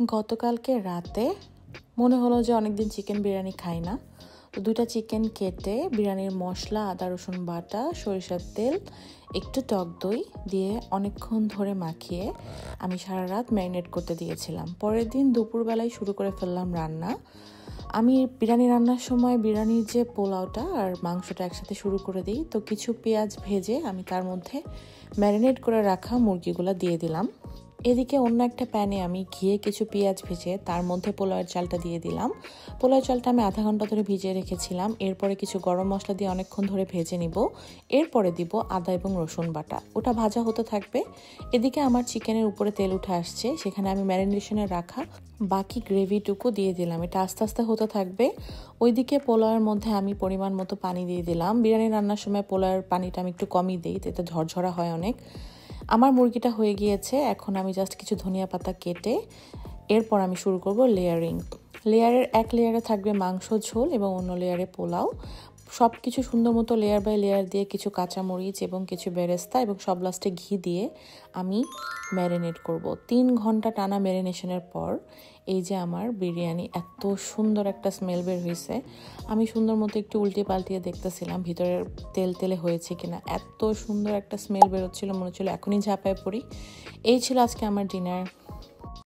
গতকালকে রাতে মনে হলো যে অনেকদিন চিকেন বিরিয়ানি খাই না, তো 2টা চিকেন কেটে বিরিয়ানির মশলা, আদা রসুন বাটা, সরিষার তেল, একটু টক দই দিয়ে অনেকক্ষণ ধরে মাখিয়ে আমি সারা রাত ম্যারিনেট করতে দিয়েছিলাম। পরের দিন দুপুরবেলায় শুরু করে ফেললাম রান্না। আমি বিরিয়ানি রান্নার সময় বিরিয়ানির যে পোলাওটা আর মাংসটা একসাথে শুরু করে দিই, তো কিছু পেঁয়াজ ভেজে আমি তার মধ্যে ম্যারিনেট করে রাখা মুরগিগুলো দিয়ে দিলাম। এদিকে অন্য একটা প্যানে আমি ঘিয়ে কিছু পেঁয়াজ ভেজে তার মধ্যে পোলাওয়ের চালটা দিয়ে দিলাম। পোলাওয়ের চালটা আমি আধা ঘন্টা ধরে ভিজিয়ে রেখেছিলাম। এরপরে কিছু গরম মশলা দিয়ে অনেকক্ষণ ধরে ভেজে নিব। এরপরে দিব আদা এবং রসুন বাটা, ওটা ভাজা হতে থাকবে। এদিকে আমার চিকেনের উপরে তেল উঠে আসছে, সেখানে আমি ম্যারিনেশনে রাখা বাকি গ্রেভিটুকু দিয়ে দিলাম। এটা আস্তে আস্তে হতে থাকবে। ওইদিকে পোলাওয়ের মধ্যে আমি পরিমাণ মতো পানি দিয়ে দিলাম। বিরিয়ানি রান্নার সময় পোলাওয়ের পানিটা আমি একটু কমই দিই, এতে ঝরঝরা হয় অনেক। আমার মুরগিটা হয়ে গিয়েছে, এখন আমি জাস্ট কিছু ধনিয়া পাতা কেটে এরপর আমি শুরু করব লেয়ারিং। লেয়ারের এক লেয়ারে থাকবে মাংস ঝোল এবং অন্য লেয়ারে পোলাও। সব কিছু সুন্দর মতো লেয়ার বাই লেয়ার দিয়ে কিছু কাঁচামরিচ এবং কিছু বেরেস্তা এবং সব লাস্টে ঘি দিয়ে আমি ম্যারিনেট করব। 3 ঘন্টা টানা ম্যারিনেশনের পর এই যে আমার বিরিয়ানি, এত সুন্দর একটা স্মেল বের হয়েছে। আমি সুন্দর মতো একটু উল্টে পাল্টিয়ে দেখতেছিলাম ভিতরের তেল তেলে হয়েছে কিনা। এত সুন্দর একটা স্মেল বেরোচ্ছিল, মনে হচ্ছিল এখনই ঝাঁপায় পড়ি। এই ছিল আজকে আমার ডিনার।